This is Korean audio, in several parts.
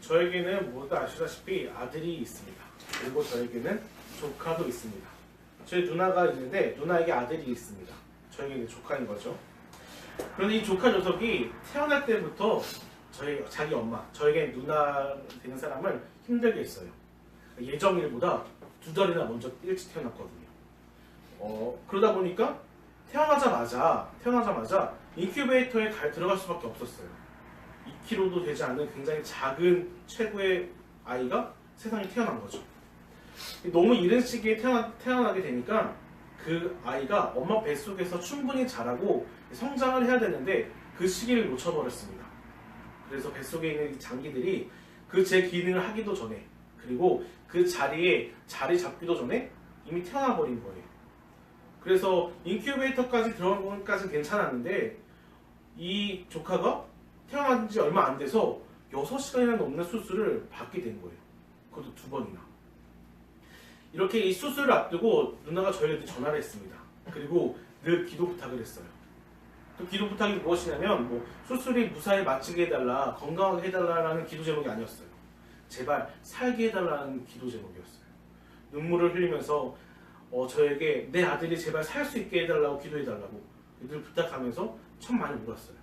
저에게는 모두 아시다시피 아들이 있습니다. 그리고 저에게는 조카도 있습니다. 저희 누나가 있는데 누나에게 아들이 있습니다. 저에게는 조카인 거죠. 그런데 이 조카 녀석이 태어날 때부터 자기 엄마, 저에게 누나 되는 사람을 힘들게 했어요. 예정일보다 2달이나 먼저 일찍 태어났거든요. 그러다 보니까 태어나자마자 인큐베이터에 들어갈 수밖에 없었어요. 2kg도 되지 않는 굉장히 작은 최고의 아이가 세상에 태어난 거죠. 너무 이른 시기에 태어나게 되니까 그 아이가 엄마 뱃속에서 충분히 자라고 성장을 해야 되는데 그 시기를 놓쳐버렸습니다. 그래서 뱃속에 있는 장기들이 그 제 기능을 하기도 전에, 그리고 그 자리에 자리 잡기도 전에 이미 태어나 버린 거예요. 그래서 인큐베이터까지 들어간 것까지는 괜찮았는데 이 조카가 태어난 지 얼마 안 돼서 6시간이나 넘는 수술을 받게 된 거예요. 그것도 2번이나. 이렇게 이 수술을 앞두고 누나가 저희한테 전화를 했습니다. 그리고 늘 기도 부탁을 했어요. 또 기도 부탁이 무엇이냐면 수술이 무사히 마치게 해달라, 건강하게 해달라는 기도 제목이 아니었어요. 제발 살게 해달라는 기도 제목이었어요. 눈물을 흘리면서 저에게 내 아들이 제발 살 수 있게 해달라고 기도해달라고 늘 부탁하면서 참 많이 울었어요.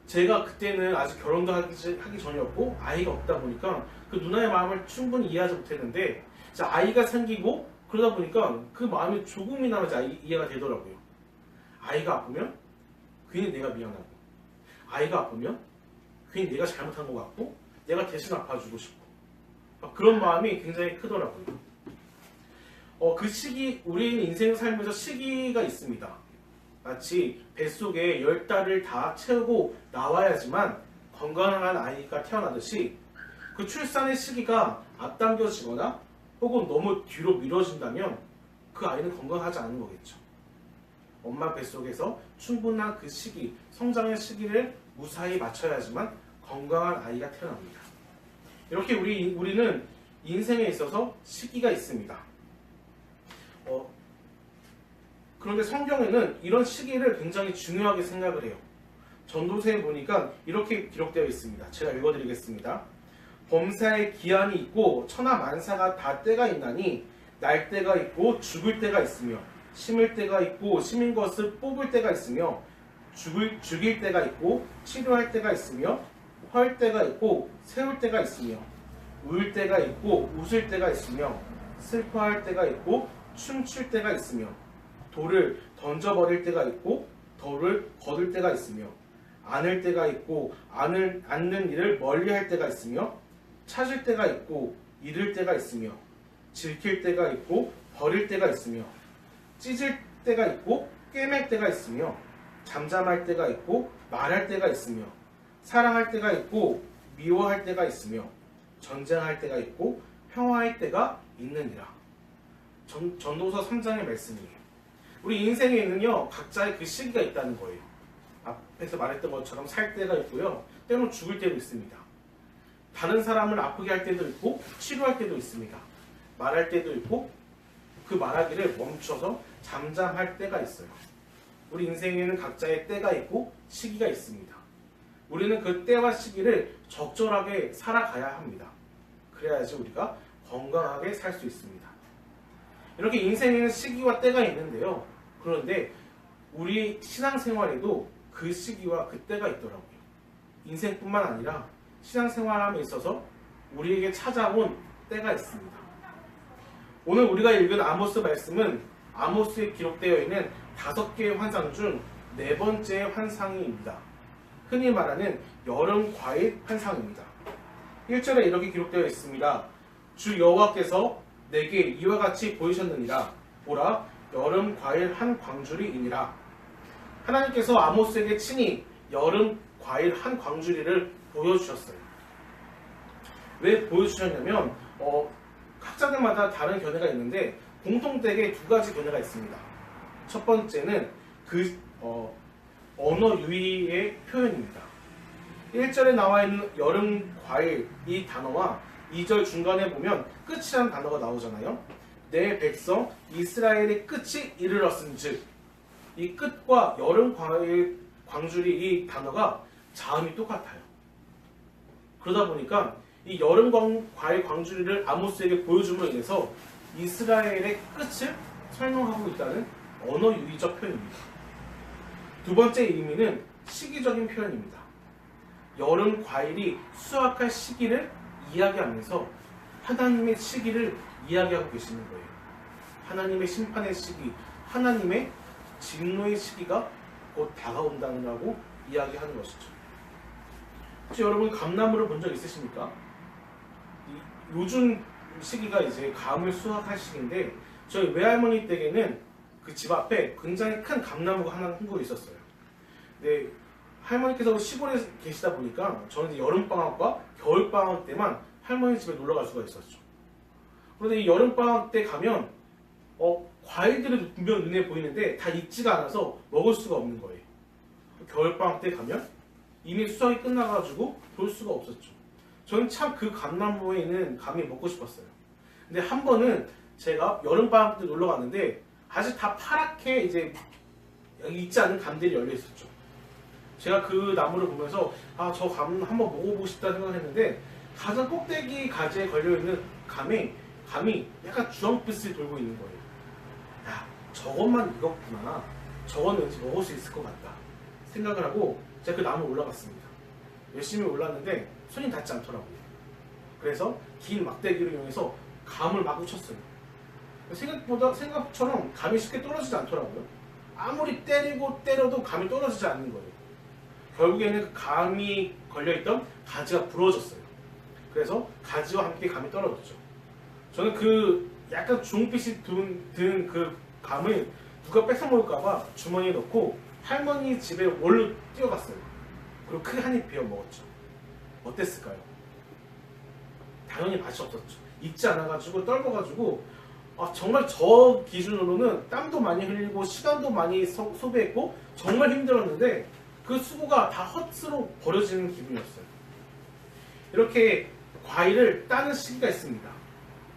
제가 그때는 아직 결혼도 하기 전이었고 아이가 없다 보니까 그 누나의 마음을 충분히 이해하지 못했는데 아이가 생기고 그러다 보니까 그 마음이 조금이나마 이해가 되더라고요. 아이가 아프면 괜히 내가 미안하고, 아이가 아프면 괜히 내가 잘못한 것 같고 내가 대신 아파주고 싶고, 그런 마음이 굉장히 크더라고요. 그 시기, 우리 인생 살면서 시기가 있습니다. 마치 뱃속에 10달을 다 채우고 나와야지만 건강한 아이가 태어나듯이 그 출산의 시기가 앞당겨지거나 혹은 너무 뒤로 미뤄진다면 그 아이는 건강하지 않은 거겠죠. 엄마 뱃속에서 충분한 그 시기, 성장의 시기를 무사히 맞춰야지만 건강한 아이가 태어납니다. 이렇게 우리는 인생에 있어서 시기가 있습니다. 그런데 성경에는 이런 시기를 굉장히 중요하게 생각을 해요. 전도서에 보니까 이렇게 기록되어 있습니다. 제가 읽어드리겠습니다. 범사에 기한이 있고 천하만사가 다 때가 있나니 날 때가 있고 죽을 때가 있으며 심을 때가 있고 심은 것을 뽑을 때가 있으며 죽일 때가 있고 치료할 때가 있으며 헐 때가 있고 세울 때가 있으며 울 때가 있고 웃을 때가 있으며 슬퍼할 때가 있고 춤출 때가 있으며 돌을 던져버릴 때가 있고 돌을 거둘 때가 있으며 안을 때가 있고 앉는 일을 멀리할 때가 있으며 찾을 때가 있고 잃을 때가 있으며 질킬 때가 있고 버릴 때가 있으며 찢을 때가 있고 꿰맬 때가 있으며 잠잠할 때가 있고 말할 때가 있으며 사랑할 때가 있고 미워할 때가 있으며 전쟁할 때가 있고 평화할 때가 있느니라. 전도서 3장의 말씀이에요. 우리 인생에는요 각자의 그 시기가 있다는 거예요. 앞에서 말했던 것처럼 살 때가 있고요, 때로는 죽을 때도 있습니다. 다른 사람을 아프게 할 때도 있고 치료할 때도 있습니다. 말할 때도 있고 그 말하기를 멈춰서 잠잠할 때가 있어요. 우리 인생에는 각자의 때가 있고 시기가 있습니다. 우리는 그 때와 시기를 적절하게 살아가야 합니다. 그래야지 우리가 건강하게 살 수 있습니다. 이렇게 인생에는 시기와 때가 있는데요. 그런데 우리 신앙생활에도 그 시기와 그 때가 있더라고요. 인생뿐만 아니라 신앙생활함에 있어서 우리에게 찾아온 때가 있습니다. 오늘 우리가 읽은 아모스 말씀은 아모스에 기록되어 있는 5개의 환상 중 4번째 환상입니다. 흔히 말하는 여름 과일 환상입니다. 1절에 이렇게 기록되어 있습니다. 주 여호와께서 내게 이와 같이 보이셨느니라. 보라, 여름 과일 한 광주리이니라. 하나님께서 아모스에게 친히 여름 과일 한 광주리를 보여주셨어요. 왜 보여주셨냐면 각자들마다 다른 견해가 있는데 공통되게 2가지 견해가 있습니다. 첫 번째는 언어 유희의 표현입니다. 1절에 나와 있는 여름 과일 이 단어와 2절 중간에 보면 끝이라는 단어가 나오잖아요. 내 백성 이스라엘의 끝이 이르렀은즉, 이 끝과 여름 과일 광주리 이 단어가 자음이 똑같아요. 그러다 보니까 이 여름 과일 광주리를 아모스에게 보여줌으로 인해서 이스라엘의 끝을 설명하고 있다는 언어 유희적 표현입니다. 두 번째 의미는 시기적인 표현입니다. 여름 과일이 수확할 시기를 이야기하면서 하나님의 시기를 이야기하고 계시는 거예요. 하나님의 심판의 시기, 하나님의 진노의 시기가 곧 다가온다고 이야기하는 것이죠. 혹시 여러분 감나무를 본 적 있으십니까? 요즘 시기가 이제 감을 수확할 시기인데 저희 외할머니 댁에는 그 집 앞에 굉장히 큰 감나무가 하나 흔고 있었어요. 근데 할머니께서 시골에 계시다 보니까 저는 이제 여름방학과 겨울방학 때만 할머니 집에 놀러 갈 수가 있었죠. 그런데 이 여름방학 때 가면 과일들이 분명 눈에 보이는데 다 익지가 않아서 먹을 수가 없는 거예요. 겨울방학 때 가면 이미 수확이 끝나가지고 볼 수가 없었죠. 저는 참 그 감나무에 있는 감이 먹고 싶었어요. 근데 한 번은 제가 여름방학 때 놀러 갔는데 아직 다 파랗게 이제 익지 않은 감들이 열려 있었죠. 제가 그 나무를 보면서 저 감 한번 먹어보고 싶다 생각했는데 가장 꼭대기 가지에 걸려있는 감이 약간 주황빛을 돌고 있는 거예요. 야, 저것만 익었구나. 저건 왠지 먹을 수 있을 것 같다 생각을 하고 제가 그 나무 올라갔습니다. 열심히 올랐는데 손이 닿지 않더라고요. 그래서 긴 막대기를 이용해서 감을 막 훔쳤어요. 생각처럼 감이 쉽게 떨어지지 않더라고요. 아무리 때려도 감이 떨어지지 않는 거예요. 결국에는 그 감이 걸려있던 가지가 부러졌어요. 그래서 가지와 함께 감이 떨어졌죠. 저는 그 약간 주홍빛이 든 그 감을 누가 뺏어먹을까봐 주머니에 넣고 할머니 집에 얼른 뛰어갔어요. 그리고 크게 한 입 베어 먹었죠. 어땠을까요? 당연히 맛이 없었죠. 익지 않아가지고 떨궈가지고 정말 저 기준으로는 땀도 많이 흘리고 시간도 많이 소비했고 정말 힘들었는데 그 수고가 다 헛수로 버려지는 기분이었어요. 이렇게 과일을 따는 시기가 있습니다.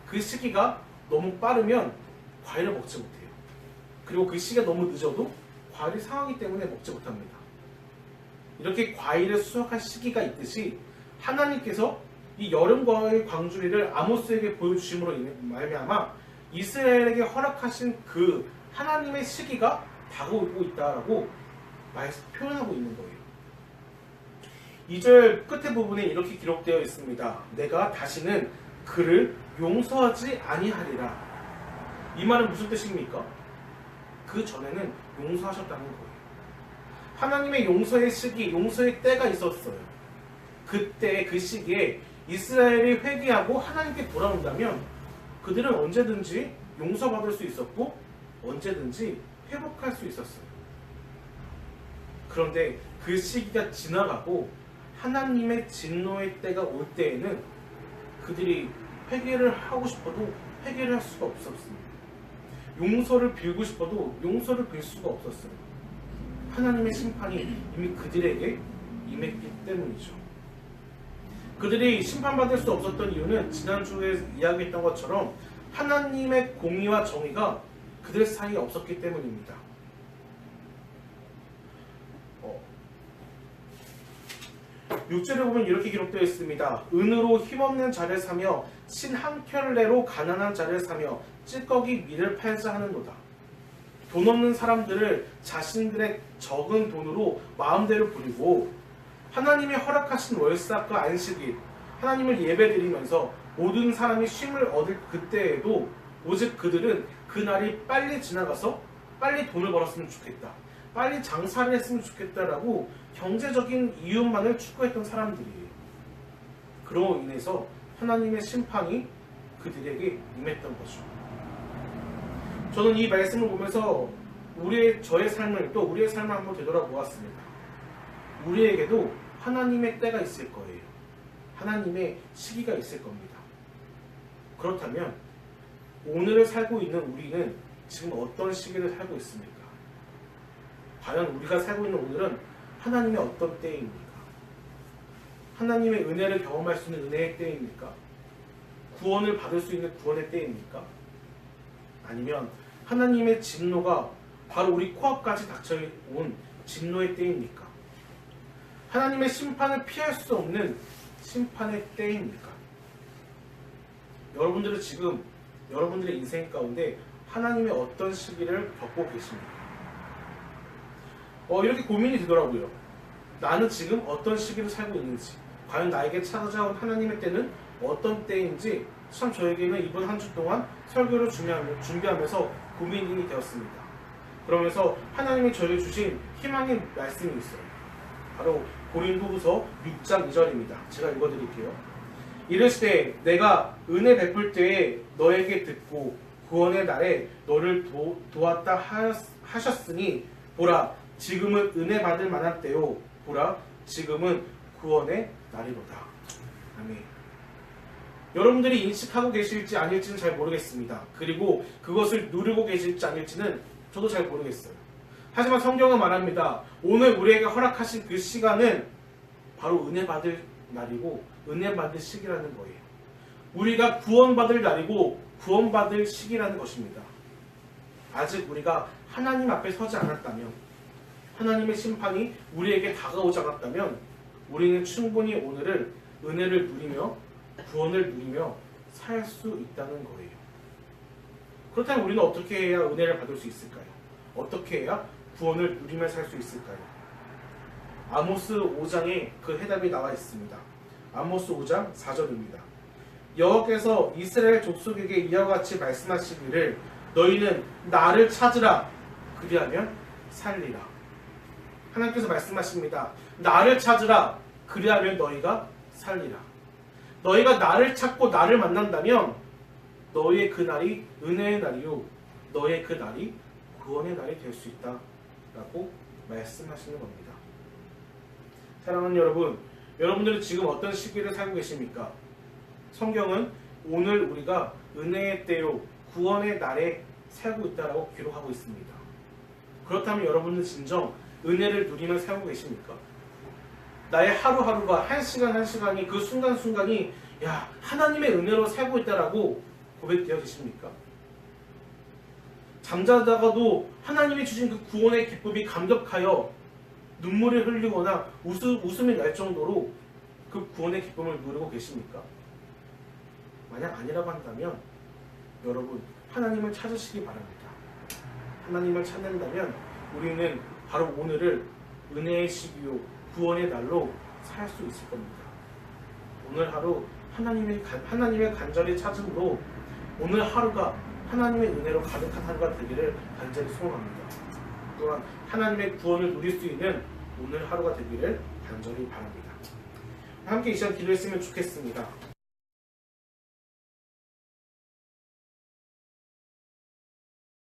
그 시기가 너무 빠르면 과일을 먹지 못해요. 그리고 그 시기가 너무 늦어도 과일이 상하기 때문에 먹지 못합니다. 이렇게 과일을 수확할 시기가 있듯이 하나님께서 이 여름 과일 광주리를 아모스에게 보여주심으로 말미암아 이스라엘에게 허락하신 그 하나님의 시기가 다가오고 있다라고 표현하고 있는 거예요. 2절 끝에 부분에 이렇게 기록되어 있습니다. 내가 다시는 그를 용서하지 아니하리라. 이 말은 무슨 뜻입니까? 그 전에는 용서하셨다는 거예요. 하나님의 용서의 시기, 용서의 때가 있었어요. 그때 그 시기에 이스라엘이 회개하고 하나님께 돌아온다면 그들은 언제든지 용서받을 수 있었고 언제든지 회복할 수 있었어요. 그런데 그 시기가 지나가고 하나님의 진노의 때가 올 때에는 그들이 회개를 하고 싶어도 회개를 할 수가 없었습니다. 용서를 빌고 싶어도 용서를 빌 수가 없었어요. 하나님의 심판이 이미 그들에게 임했기 때문이죠. 그들이 심판받을 수 없었던 이유는 지난주에 이야기했던 것처럼 하나님의 공의와 정의가 그들 사이에 없었기 때문입니다. 6절에 보면 이렇게 기록되어 있습니다. 은으로 힘없는 자를 사며 신 한 켤레로 가난한 자를 사며 찌꺼기 밀을 팔자 하는도다. 돈 없는 사람들을 자신들의 적은 돈으로 마음대로 부리고 하나님이 허락하신 월삭과 안식일, 하나님을 예배드리면서 모든 사람이 쉼을 얻을 그때에도 오직 그들은 그날이 빨리 지나가서 빨리 돈을 벌었으면 좋겠다, 빨리 장사를 했으면 좋겠다라고 경제적인 이윤만을 추구했던 사람들이에요. 그로 인해서 하나님의 심판이 그들에게 임했던 거죠. 저는 이 말씀을 보면서 저의 삶을 또 우리의 삶을 한번 되돌아보았습니다. 우리에게도 하나님의 때가 있을 거예요. 하나님의 시기가 있을 겁니다. 그렇다면 오늘을 살고 있는 우리는 지금 어떤 시기를 살고 있습니까? 과연 우리가 살고 있는 오늘은 하나님의 어떤 때입니까? 하나님의 은혜를 경험할 수 있는 은혜의 때입니까? 구원을 받을 수 있는 구원의 때입니까? 아니면 하나님의 진노가 바로 우리 코앞까지 닥쳐온 진노의 때입니까? 하나님의 심판을 피할 수 없는 심판의 때입니까? 여러분들은 지금 여러분들의 인생 가운데 하나님의 어떤 시기를 겪고 계십니까? 이렇게 고민이 되더라고요. 나는 지금 어떤 시기를 살고 있는지, 과연 나에게 찾아온 하나님의 때는 어떤 때인지 참 저에게는 이번 한 주 동안 설교를 준비하면서 고민이 되었습니다. 그러면서 하나님이 저에게 주신 희망의 말씀이 있어요. 바로 고린도후서 6장 2절입니다. 제가 읽어드릴게요. 이르시되 내가 은혜 베풀 때에 너에게 듣고 구원의 날에 너를 도왔다 하셨으니 보라 지금은 은혜 받을 만한 때요 보라 지금은 구원의 날이로다. 아멘. 여러분들이 인식하고 계실지 아닐지는 잘 모르겠습니다. 그리고 그것을 누리고 계실지 아닐지는 저도 잘 모르겠어요. 하지만 성경은 말합니다. 오늘 우리에게 허락하신 그 시간은 바로 은혜 받을 날이고 은혜 받을 시기라는 거예요. 우리가 구원받을 날이고 구원받을 시기라는 것입니다. 아직 우리가 하나님 앞에 서지 않았다면, 하나님의 심판이 우리에게 다가오지 않았다면 우리는 충분히 오늘을 은혜를 누리며 구원을 누리며 살 수 있다는 거예요. 그렇다면 우리는 어떻게 해야 은혜를 받을 수 있을까요? 어떻게 해야 구원을 누리며 살 수 있을까요? 아모스 5장에 그 해답이 나와 있습니다. 아모스 5장 4절입니다. 여호와께서 이스라엘 족속에게 이와 같이 말씀하시기를 너희는 나를 찾으라 그리하면 살리라. 하나님께서 말씀하십니다. 나를 찾으라 그리하면 너희가 살리라. 너희가 나를 찾고 나를 만난다면 너희의 그 날이 은혜의 날이요 너희의 그 날이 구원의 날이 될 수 있다 라고 말씀하시는 겁니다. 사랑하는 여러분, 여러분들은 지금 어떤 시기를 살고 계십니까? 성경은 오늘 우리가 은혜의 때요 구원의 날에 살고 있다라고 기록하고 있습니다. 그렇다면 여러분은 진정 은혜를 누리며 살고 계십니까? 나의 하루하루가 한 시간 한 시간이 그 순간순간이 야 하나님의 은혜로 살고 있다라고 고백되어 계십니까? 잠자다가도 하나님이 주신 그 구원의 기쁨이 감격하여 눈물을 흘리거나 웃음이 날 정도로 그 구원의 기쁨을 누리고 계십니까? 만약 아니라고 한다면 여러분 하나님을 찾으시기 바랍니다. 하나님을 찾는다면 우리는 바로 오늘을 은혜의 시기요 구원의 날로 살 수 있을 겁니다. 오늘 하루 하나님의 간절히 찾음으로 오늘 하루가 하나님의 은혜로 가득한 하루가 되기를 간절히 소원합니다. 또한 하나님의 구원을 누릴 수 있는 오늘 하루가 되기를 간절히 바랍니다. 함께 이 시간 기도했으면 좋겠습니다.